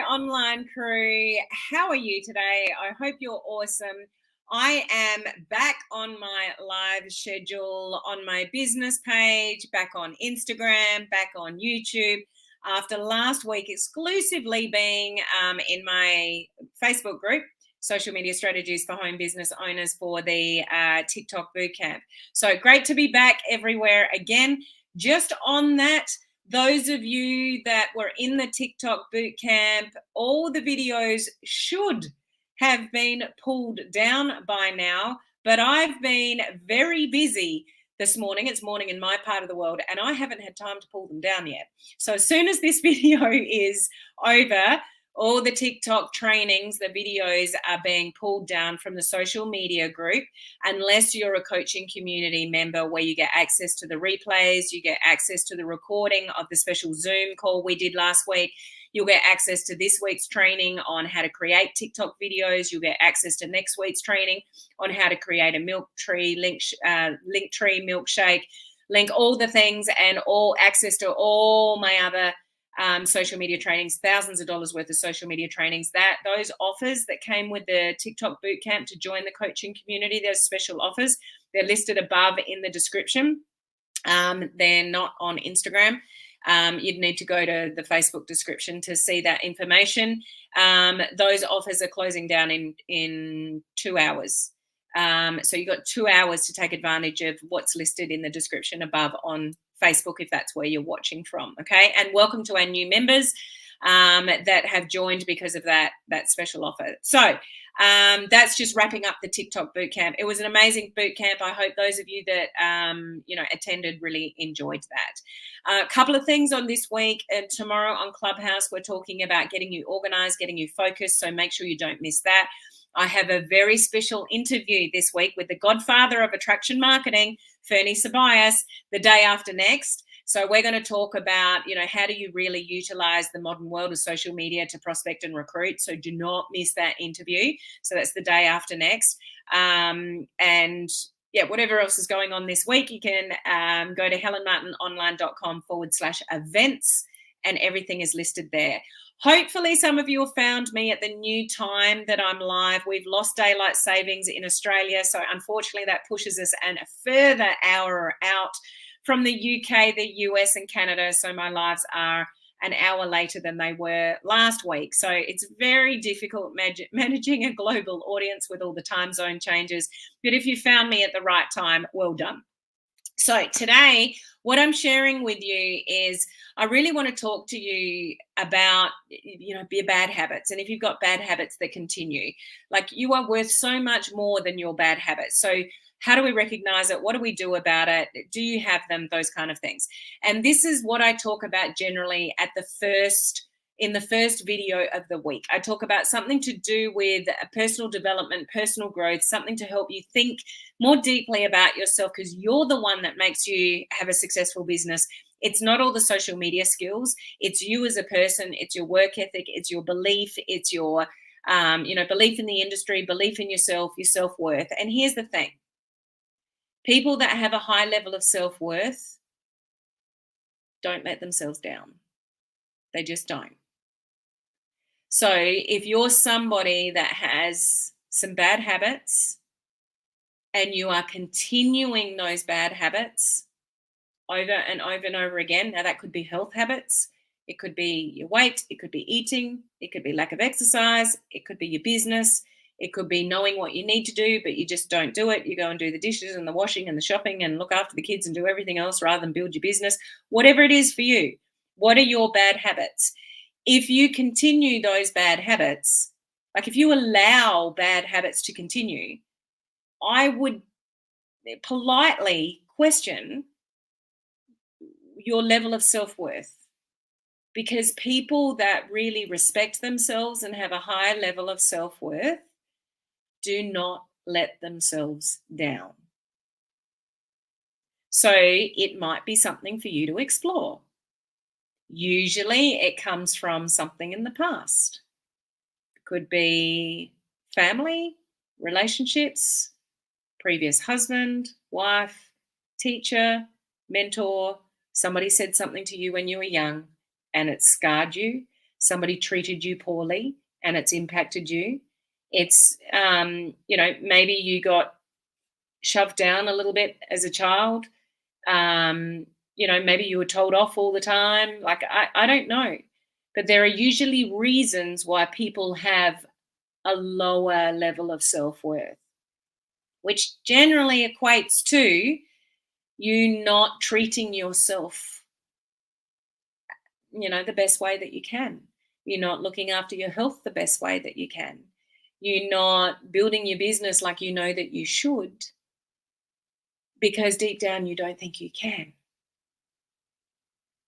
online crew. How are you today? I hope you're awesome. I am back on my live schedule on my business page, back on Instagram, back on YouTube, after last week exclusively being in my Facebook group, Social Media Strategies for Home Business Owners, for the TikTok Bootcamp. So great to be back everywhere again. Just on that, those of you that were in the TikTok Bootcamp, all the videos should have been pulled down by now, but I've been very busy this morning. It's morning in my part of the world, and I haven't had time to pull them down yet. So as soon as this video is over, all the TikTok trainings, the videos are being pulled down from the social media group, unless you're a coaching community member where you get access to the replays, you get access to the recording of the special Zoom call we did last week. You'll get access to this week's training on how to create TikTok videos. You'll get access to next week's training on how to create a Linktree milkshake, link all the things, and all access to all my other social media trainings, thousands of dollars worth of social media trainings. Those offers that came with the TikTok Bootcamp to join the coaching community, there's special offers. They're listed above in the description. They're not on Instagram. You'd need to go to the Facebook description to see that information. Those offers are closing down in 2 hours. So you've got 2 hours to take advantage of what's listed in the description above on Facebook, if that's where you're watching from. Okay. And welcome to our new members that have joined because of that special offer. So that's just wrapping up the TikTok Bootcamp. It was an amazing bootcamp. I hope those of you that attended really enjoyed that. A couple of things on this week. And tomorrow on Clubhouse, we're talking about getting you organized, getting you focused. So make sure you don't miss that. I have a very special interview this week with the godfather of attraction marketing, Fernie Sabias, the day after next. So we're going to talk about, how do you really utilize the modern world of social media to prospect and recruit? So do not miss that interview. So that's the day after next. Whatever else is going on this week, you can go to helenmartinonline.com/events, and everything is listed there. Hopefully some of you have found me at the new time that I'm live. We've lost daylight savings in Australia, so unfortunately that pushes us a further hour out from the UK, the US, and Canada. So my lives are an hour later than they were last week. So it's very difficult managing a global audience with all the time zone changes. But if you found me at the right time, well done. So today, what I'm sharing with you is I really want to talk to you about, your bad habits. And if you've got bad habits that continue, like, you are worth so much more than your bad habits. So how do we recognize it? What do we do about it? Do you have them? Those kind of things. And this is what I talk about generally in the first video of the week. I talk about something to do with personal development, personal growth, something to help you think more deeply about yourself, because you're the one that makes you have a successful business. It's not all the social media skills. It's you as a person. It's your work ethic. It's your belief. It's your, belief in the industry, belief in yourself, your self-worth. And here's the thing. People that have a high level of self-worth don't let themselves down. They just don't. So if you're somebody that has some bad habits and you are continuing those bad habits over and over and over again, now that could be health habits, it could be your weight, it could be eating, it could be lack of exercise, it could be your business, it could be knowing what you need to do, but you just don't do it. You go and do the dishes and the washing and the shopping and look after the kids and do everything else rather than build your business. Whatever it is for you, what are your bad habits? If you continue those bad habits, like if you allow bad habits to continue, I would politely question your level of self-worth, because people that really respect themselves and have a high level of self-worth do not let themselves down. So it might be something for you to explore. Usually it comes from something in the past. It could be family, relationships, previous husband, wife, teacher, mentor. Somebody said something to you when you were young and it scarred you. somebody treated you poorly and it's impacted you. It's, maybe you got shoved down a little bit as a child. Maybe you were told off all the time. Like, I don't know. But there are usually reasons why people have a lower level of self worth, which generally equates to you not treating yourself, the best way that you can. You're not looking after your health the best way that you can. You're not building your business like you know that you should, because deep down you don't think you can.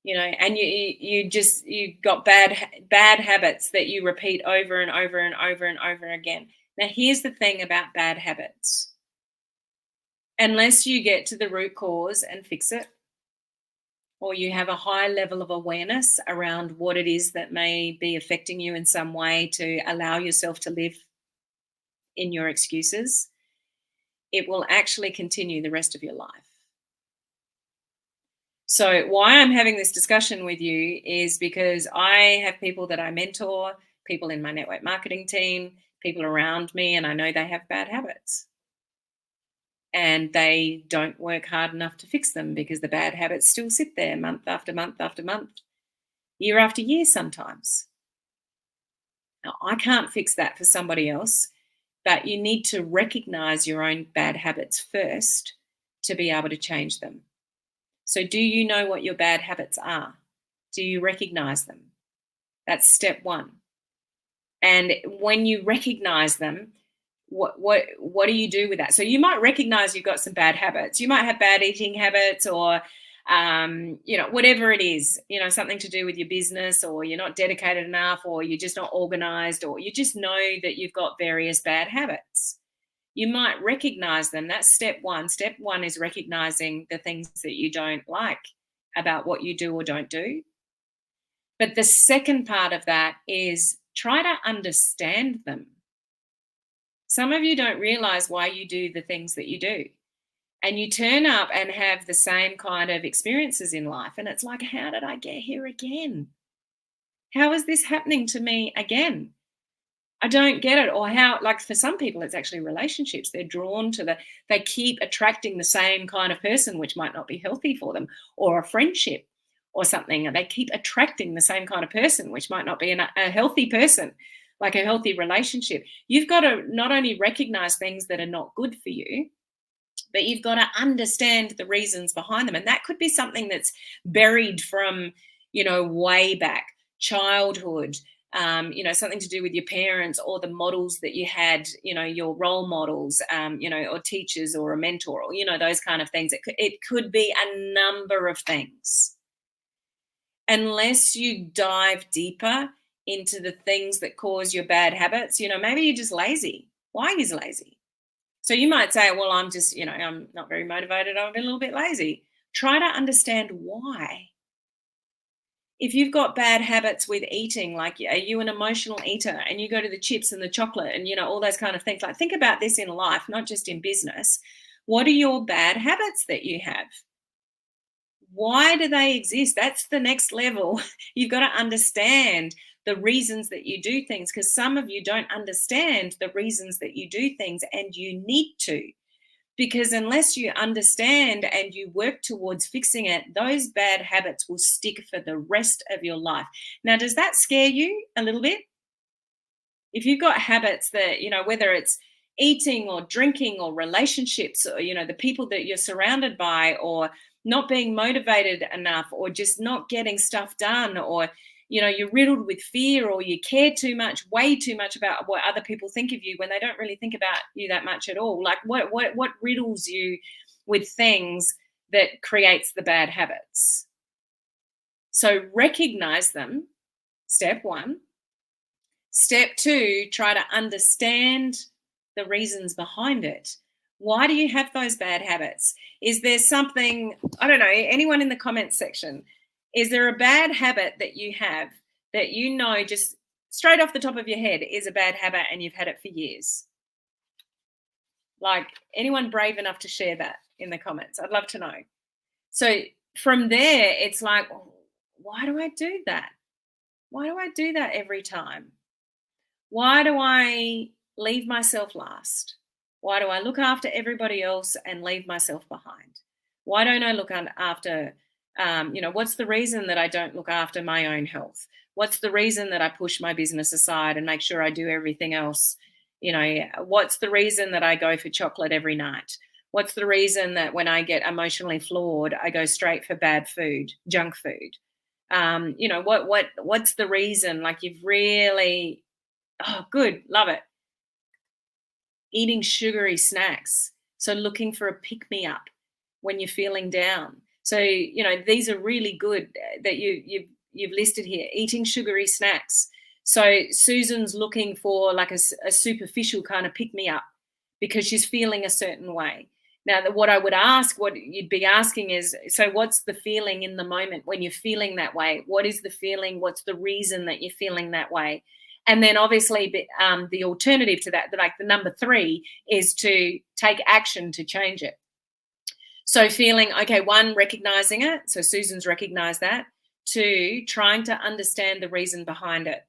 And you've got bad habits that you repeat over and over and over and over again. Now, here's the thing about bad habits. Unless you get to the root cause and fix it, or you have a high level of awareness around what it is that may be affecting you in some way to allow yourself to live in your excuses, it will actually continue the rest of your life. So why I'm having this discussion with you is because I have people that I mentor, people in my network marketing team, people around me, and I know they have bad habits. And they don't work hard enough to fix them because the bad habits still sit there month after month after month, year after year sometimes. Now, I can't fix that for somebody else, but you need to recognize your own bad habits first to be able to change them. So do you know what your bad habits are? Do you recognize them? That's step one. And when you recognize them, what do you do with that? So you might recognize you've got some bad habits. You might have bad eating habits, or whatever it is, something to do with your business, or you're not dedicated enough, or you're just not organized, or you just know that you've got various bad habits. You might recognize them. That's step one. Step one is recognizing the things that you don't like about what you do or don't do. But the second part of that is try to understand them. Some of you don't realize why you do the things that you do. And you turn up and have the same kind of experiences in life. And it's like, how did I get here again? How is this happening to me again? I don't get it. Or how, like for some people, it's actually relationships. They're drawn to they keep attracting the same kind of person, which might not be healthy for them, or a friendship or something. And they keep attracting the same kind of person, which might not be a healthy person, like a healthy relationship. You've got to not only recognize things that are not good for you, but you've got to understand the reasons behind them. And that could be something that's buried from, way back, childhood, something to do with your parents or the models that you had, your role models, or teachers or a mentor, or, those kind of things. It could be a number of things. Unless you dive deeper into the things that cause your bad habits, maybe you're just lazy. Why are you lazy? So you might say, well, I'm just, I'm not very motivated. I'm a little bit lazy. Try to understand why. If you've got bad habits with eating, like are you an emotional eater and you go to the chips and the chocolate and, all those kind of things, like think about this in life, not just in business. What are your bad habits that you have? Why do they exist? That's the next level. You've got to understand the reasons that you do things, because some of you don't understand the reasons that you do things, and you need to. Because unless you understand and you work towards fixing it, those bad habits will stick for the rest of your life. Now, does that scare you a little bit? If you've got habits that, whether it's eating or drinking or relationships, or, the people that you're surrounded by, or not being motivated enough, or just not getting stuff done, or, you're riddled with fear, or you care too much, way too much about what other people think of you when they don't really think about you that much at all. Like what riddles you with things that creates the bad habits? So recognize them, step one. Step two, try to understand the reasons behind it. Why do you have those bad habits? Is there something, I don't know, anyone in the comments section, is there a bad habit that you have that just straight off the top of your head is a bad habit and you've had it for years? Like, anyone brave enough to share that in the comments? I'd love to know. So from there, it's like, why do I do that? Why do I do that every time? Why do I leave myself last? Why do I look after everybody else and leave myself behind? Why don't I look after, what's the reason that I don't look after my own health? What's the reason that I push my business aside and make sure I do everything else? What's the reason that I go for chocolate every night? What's the reason that when I get emotionally flawed, I go straight for bad food, junk food? What's the reason? Like you've really, oh, good, love it. Eating sugary snacks. So looking for a pick me up when you're feeling down. So these are really good that you've listed here. Eating sugary snacks. So Susan's looking for like a superficial kind of pick me up because she's feeling a certain way. Now, what I would ask, what you'd be asking is, so what's the feeling in the moment when you're feeling that way? What is the feeling? What's the reason that you're feeling that way? And then obviously the alternative to that, like the number 3, is to take action to change it. So feeling, okay, 1, recognizing it. So Susan's recognized that. 2, trying to understand the reason behind it.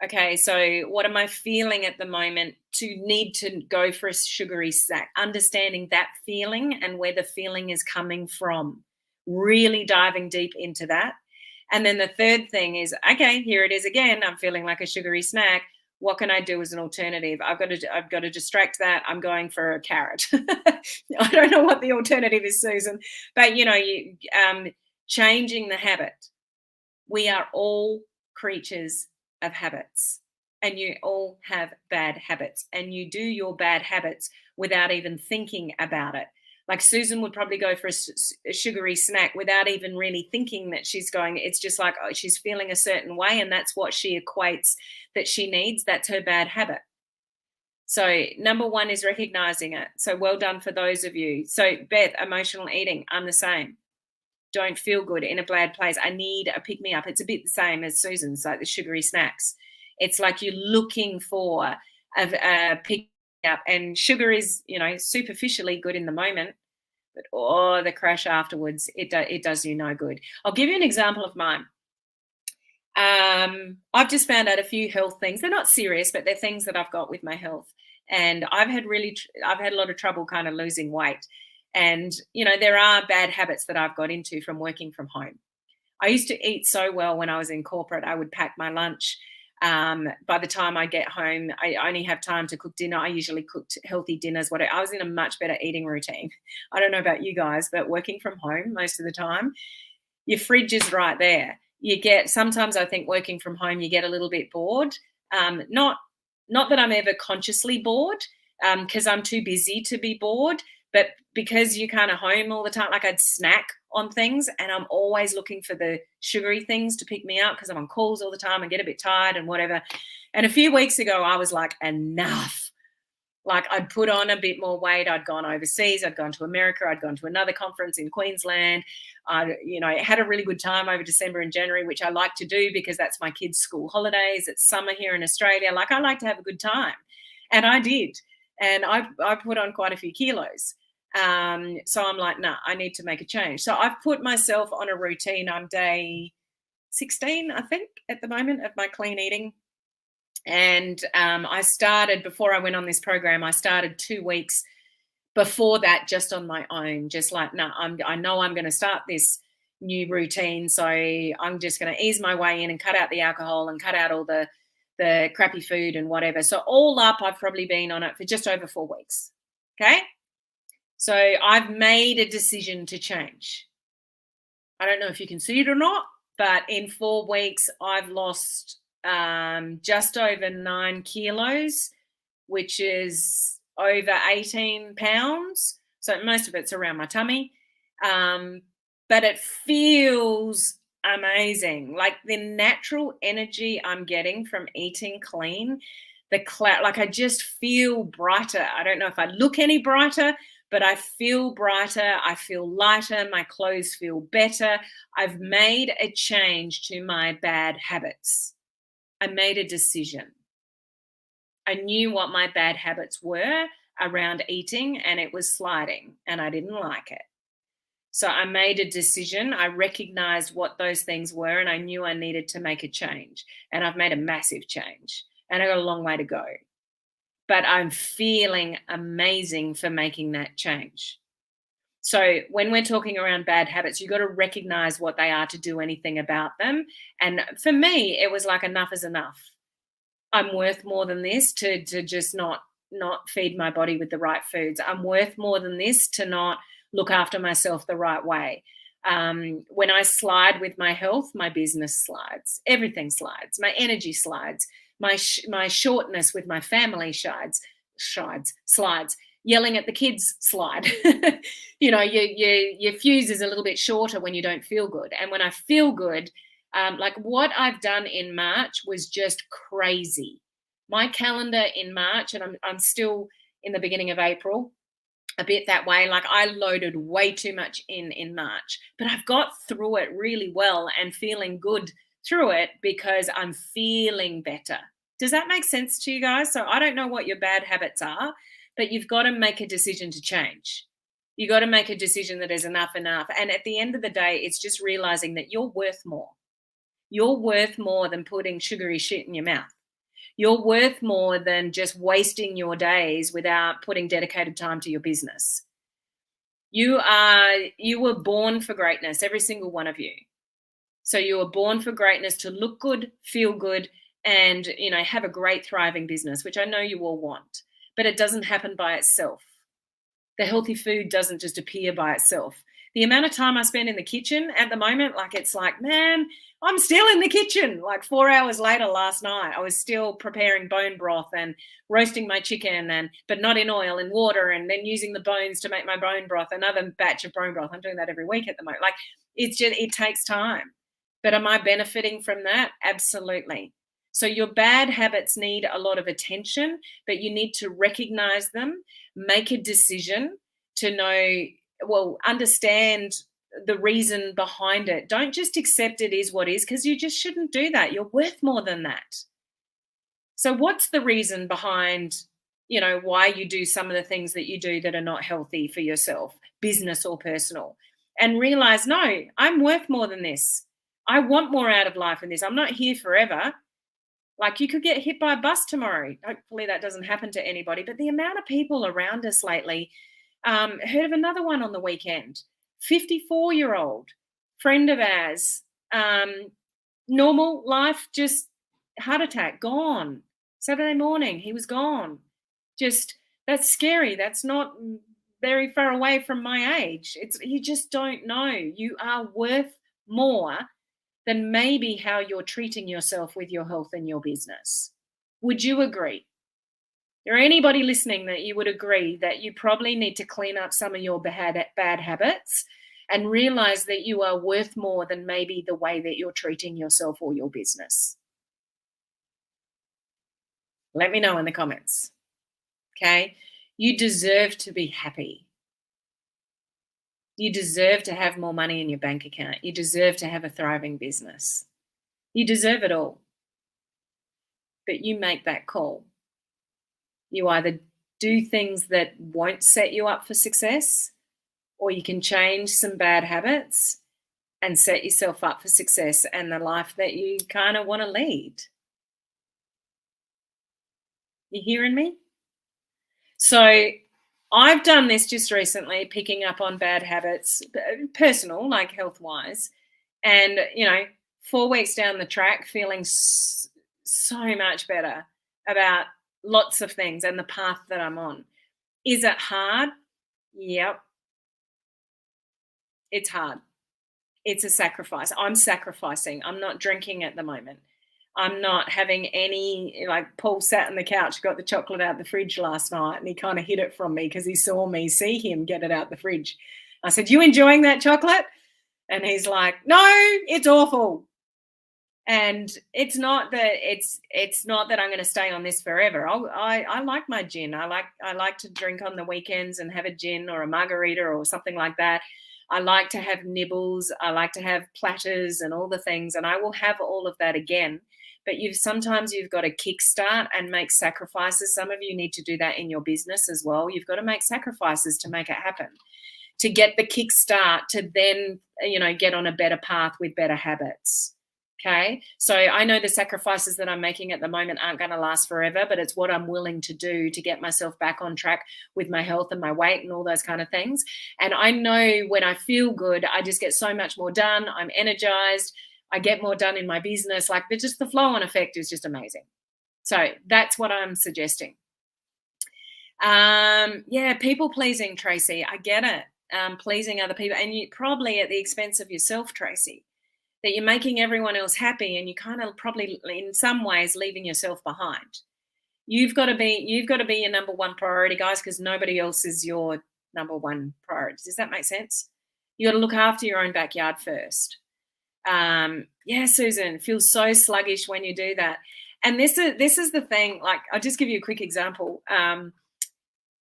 Okay, so what am I feeling at the moment to need to go for a sugary snack? Understanding that feeling and where the feeling is coming from. Really diving deep into that. And then the third thing is, okay, here it is again. I'm feeling like a sugary snack. What can I do as an alternative? I've got to distract that. I'm going for a carrot. I don't know what the alternative is, Susan, but changing the habit. We are all creatures of habits, and you all have bad habits, and you do your bad habits without even thinking about it. Like Susan would probably go for a sugary snack without even really thinking that she's going. It's just like, oh, she's feeling a certain way, and that's what she equates that she needs. That's her bad habit. So number 1 is recognizing it. So well done for those of you. So Beth, emotional eating, I'm the same. Don't feel good, in a bad place. I need a pick me up. It's a bit the same as Susan's, like the sugary snacks. It's like you're looking for a pick me up, and sugar is, superficially good in the moment, but the crash afterwards, it does you no good. I'll give you an example of mine. I've just found out a few health things. They're not serious, but they're things that I've got with my health, and I've had a lot of trouble kind of losing weight. And, there are bad habits that I've got into from working from home. I used to eat so well when I was in corporate. I would pack my lunch. By the time I get home, I only have time to cook dinner. I usually cooked healthy dinners. I was in a much better eating routine. I don't know about you guys, but working from home most of the time, your fridge is right there. Sometimes I think working from home, you get a little bit bored. Not that I'm ever consciously bored, because I'm too busy to be bored, but because you're kind of home all the time, like I'd snack on things, and I'm always looking for the sugary things to pick me up because I'm on calls all the time and get a bit tired and whatever. And a few weeks ago, I was like, enough. Like I'd put on a bit more weight. I'd gone overseas. I'd gone to America. I'd gone to another conference in Queensland. I had a really good time over December and January, which I like to do because that's my kids' school holidays. It's summer here in Australia. Like I like to have a good time. And I did. And I put on quite a few kilos. So I'm like, nah, I need to make a change. So I've put myself on a routine. I'm day 16, I think, at the moment of my clean eating. And I started, before I went on this program, I started 2 weeks before that just on my own, just like, no, I know I'm going to start this new routine. So I'm just going to ease my way in and cut out the alcohol and cut out all the crappy food and whatever. So all up, I've probably been on it for just over 4 weeks. Okay. So I've made a decision to change. I don't know if you can see it or not, but in 4 weeks, I've lost just over 9 kilos, which is over 18 pounds. So most of it's around my tummy. But it feels amazing. Like the natural energy I'm getting from eating clean, like I just feel brighter. I don't know if I look any brighter, but I feel brighter. I feel lighter. My clothes feel better. I've made a change to my bad habits. I made a decision. I knew what my bad habits were around eating, and it was sliding, and I didn't like it. So I made a decision. I recognized what those things were, and I knew I needed to make a change. And I've made a massive change, and I got a long way to go. But I'm feeling amazing for making that change. So when we're talking around bad habits, you've got to recognize what they are to do anything about them. And for me, it was like enough is enough. I'm worth more than this to just not feed my body with the right foods. I'm worth more than this to not look after myself the right way. When I slide with my health, my business slides, everything slides, my energy slides, my shortness with my family slides. Yelling at the kids slide. Your fuse is a little bit shorter when you don't feel good, and when I feel good, like what I've done in March was just crazy. My calendar in March, and I'm still in the beginning of April, a bit that way. Like I loaded way too much in March, but I've got through it really well and feeling good through it because I'm feeling better. Does that make sense to you guys? So I don't know what your bad habits are, but you've got to make a decision to change. You got to make a decision that is enough. And at the end of the day, it's just realizing that you're worth more. You're worth more than putting sugary shit in your mouth. You're worth more than just wasting your days without putting dedicated time to your business. You were born for greatness, every single one of you. So you were born for greatness, to look good, feel good, and have a great thriving business, which I know you all want. But it doesn't happen by itself. The healthy food doesn't just appear by itself. The amount of time I spend in the kitchen at the moment, like it's like, man, I'm still in the kitchen. Like 4 hours later last night, I was still preparing bone broth and roasting my chicken, but not in oil, in water, and then using the bones to make my bone broth, another batch of bone broth. I'm doing that every week at the moment. Like it takes time. But am I benefiting from that? Absolutely. So your bad habits need a lot of attention, but you need to recognize them, make a decision to understand the reason behind it. Don't just accept it is what is, because you just shouldn't do that. You're worth more than that. So what's the reason behind, why you do some of the things that you do that are not healthy for yourself, business or personal? And realize, no, I'm worth more than this. I want more out of life than this. I'm not here forever. Like you could get hit by a bus tomorrow. Hopefully that doesn't happen to anybody. But the amount of people around us lately, heard of another one on the weekend, 54-year-old friend of ours, normal life, just heart attack, gone. Saturday morning, he was gone. Just, that's scary. That's not very far away from my age. You just don't know. You are worth more than maybe how you're treating yourself with your health and your business. Would you agree? Is there anybody listening that you would agree that you probably need to clean up some of your bad habits and realize that you are worth more than maybe the way that you're treating yourself or your business? Let me know in the comments. Okay? You deserve to be happy. You deserve to have more money in your bank account. You deserve to have a thriving business. You deserve it all. But you make that call. You either do things that won't set you up for success, or you can change some bad habits and set yourself up for success and the life that you kind of want to lead. You hearing me? So I've done this just recently, picking up on bad habits, personal, like health-wise. And, 4 weeks down the track, feeling so much better about lots of things and the path that I'm on. Is it hard? Yep. It's hard. It's a sacrifice. I'm sacrificing. I'm not drinking at the moment. I'm not having any, like Paul sat on the couch, got the chocolate out the fridge last night, and he kind of hid it from me because he saw me see him get it out the fridge. I said, "You enjoying that chocolate?" And he's like, "No, it's awful." And it's not that I'm going to stay on this forever. I like my gin. I like to drink on the weekends and have a gin or a margarita or something like that. I like to have nibbles. I like to have platters and all the things, and I will have all of that again. But sometimes you've got to kickstart and make sacrifices. Some of you need to do that in your business as well. You've got to make sacrifices to make it happen. to get the kickstart to then, get on a better path with better habits. Okay. So I know the sacrifices that I'm making at the moment aren't going to last forever, but it's what I'm willing to do to get myself back on track with my health and my weight and all those kind of things. And I know when I feel good, I just get so much more done. I'm energized. I get more done in my business. Like just the flow on effect is just amazing. So that's what I'm suggesting. Yeah, people pleasing, Tracy. I get it. Pleasing other people, and you probably at the expense of yourself, Tracy. That you're making everyone else happy, and you kind of probably, in some ways, leaving yourself behind. You've got to be your number one priority, guys, because nobody else is your number one priority. Does that make sense? You got to look after your own backyard first. Yeah, Susan, feels so sluggish when you do that. And this is the thing. Like, I'll just give you a quick example.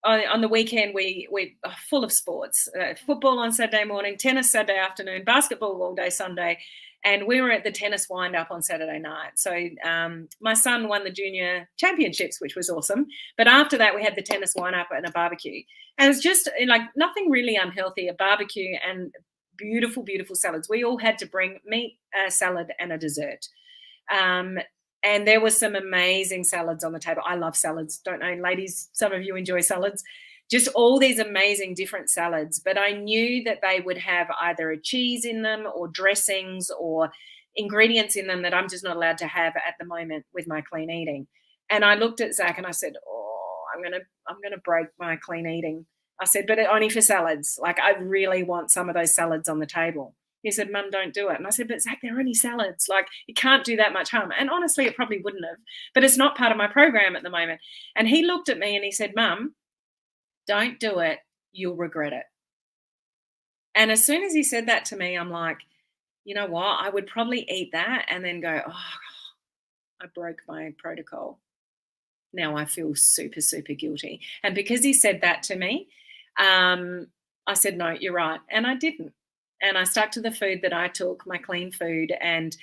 On the weekend, we are full of sports. Football on Saturday morning, tennis Saturday afternoon, basketball all day Sunday, and we were at the tennis wind-up on Saturday night. So my son won the junior championships, which was awesome. But after that, we had the tennis wind-up and a barbecue. And it was just like nothing really unhealthy, a barbecue and beautiful, beautiful salads. We all had to bring meat, a salad, and a dessert. And there was some amazing salads on the table. I love salads. Don't know, ladies, some of you enjoy salads. Just all these amazing different salads. But I knew that they would have either a cheese in them or dressings or ingredients in them that I'm just not allowed to have at the moment with my clean eating. And I looked at Zach and I said, oh, I'm gonna break my clean eating. I said, but only for salads. Like, I really want some of those salads on the table. He said, Mum, don't do it. And I said, but Zach, they're only salads. Like, you can't do that much harm. And honestly, it probably wouldn't have, but it's not part of my program at the moment. And he looked at me and he said, Mum, don't do it. You'll regret it. And as soon as he said that to me, I'm like, you know what? I would probably eat that and then go, oh, I broke my protocol. Now I feel super, super guilty. And because he said that to me, I said, no, you're right. And I didn't. And I stuck to the food that I took, my clean food. And,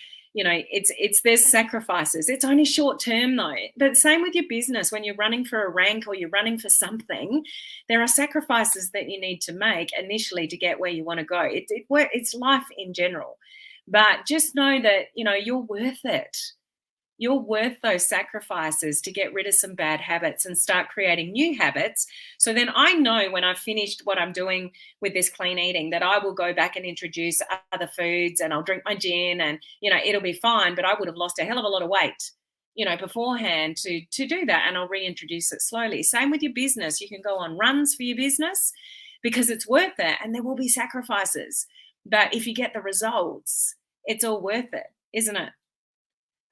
there's sacrifices. It's only short term though. But same with your business. When you're running for a rank or you're running for something, there are sacrifices that you need to make initially to get where you want to go. It's life in general. But just know that, you're worth it. You're worth those sacrifices to get rid of some bad habits and start creating new habits. So then I know when I've finished what I'm doing with this clean eating that I will go back and introduce other foods and I'll drink my gin and, it'll be fine. But I would have lost a hell of a lot of weight, beforehand to do that, and I'll reintroduce it slowly. Same with your business. You can go on runs for your business because it's worth it, and there will be sacrifices. But if you get the results, it's all worth it, isn't it?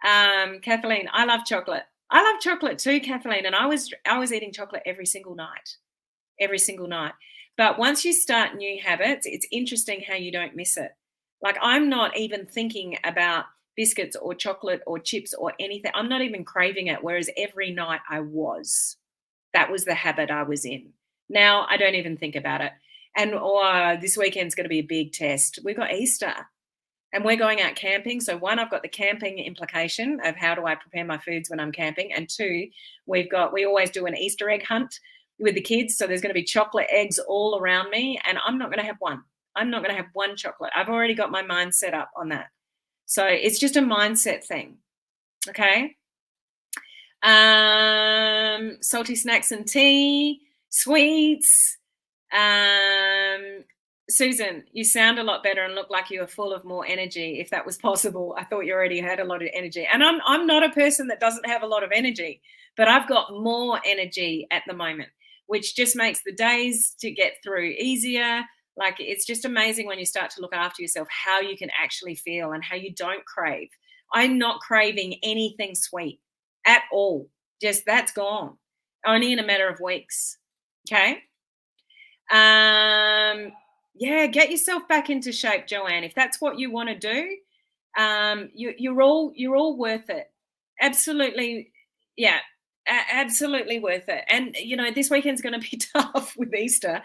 Kathleen, I love chocolate. I love chocolate too, Kathleen. And I was eating chocolate every single night. But once you start new habits, it's interesting how you don't miss it. Like, I'm not even thinking about biscuits or chocolate or chips or anything. I'm not even craving it. Whereas every night that was the habit I was in. Now I don't even think about it. And this weekend's going to be a big test. We've got Easter. And we're going out camping. So one, I've got the camping implication of how do I prepare my foods when I'm camping. And two, we always do an Easter egg hunt with the kids. So there's going to be chocolate eggs all around me. And I'm not going to have one. I'm not going to have one chocolate. I've already got my mind set up on that. So it's just a mindset thing. Okay. Salty snacks and tea, sweets. Susan, you sound a lot better and look like you are full of more energy. If that was possible, I thought you already had a lot of energy. And I'm not a person that doesn't have a lot of energy, but I've got more energy at the moment, which just makes the days to get through easier. Like, it's just amazing when you start to look after yourself, how you can actually feel and how you don't crave. I'm not craving anything sweet at all. Just that's gone. Only in a matter of weeks. Okay. Yeah, get yourself back into shape, Joanne. If that's what you want to do, you're all worth it. Absolutely, yeah, absolutely worth it. And this weekend's going to be tough with Easter,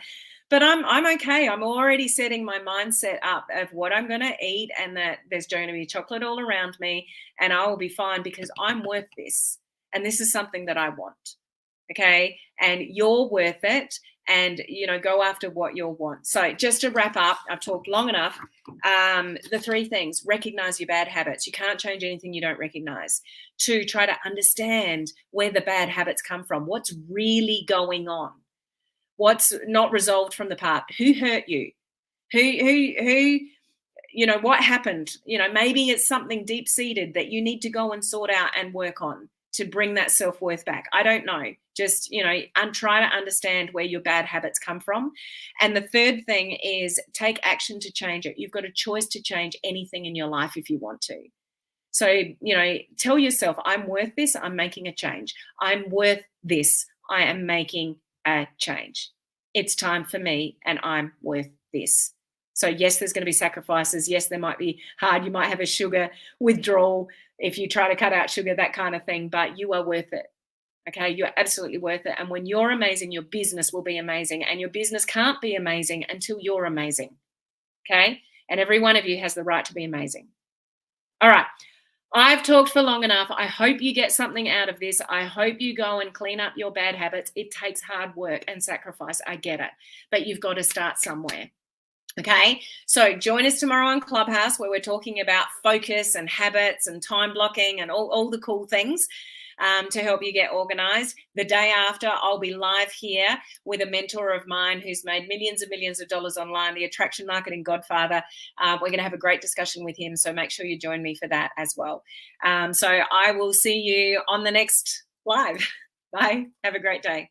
but I'm okay. I'm already setting my mindset up of what I'm going to eat, and that there's going to be chocolate all around me, and I will be fine because I'm worth this, and this is something that I want. Okay, and you're worth it. and, go after what you want. So just to wrap up, I've talked long enough. The 3 things: recognize your bad habits. You can't change anything you don't recognize. 2, try to understand where the bad habits come from. What's really going on? What's not resolved from the past? Who hurt you? Who what happened? Maybe it's something deep seated that you need to go and sort out and work on to bring that self-worth back. I don't know. Just, try to understand where your bad habits come from. And the 3rd thing is take action to change it. You've got a choice to change anything in your life if you want to. So, tell yourself, I'm worth this. I'm making a change. I'm worth this. I am making a change. It's time for me and I'm worth this. So yes, there's going to be sacrifices. Yes, there might be hard. You might have a sugar withdrawal if you try to cut out sugar, that kind of thing, but you are worth it. Okay, you're absolutely worth it. And when you're amazing, your business will be amazing. And your business can't be amazing until you're amazing. Okay, and every one of you has the right to be amazing. All right. I've talked for long enough. I hope you get something out of this. I hope you go and clean up your bad habits. It takes hard work and sacrifice. I get it. But you've got to start somewhere. Okay, so join us tomorrow on Clubhouse, where we're talking about focus and habits and time blocking and all the cool things to help you get organized. The day after, I'll be live here with a mentor of mine who's made millions and millions of dollars online, the attraction marketing godfather. We're going to have a great discussion with him, so make sure you join me for that as well. So I will see you on the next live. Bye. Have a great day.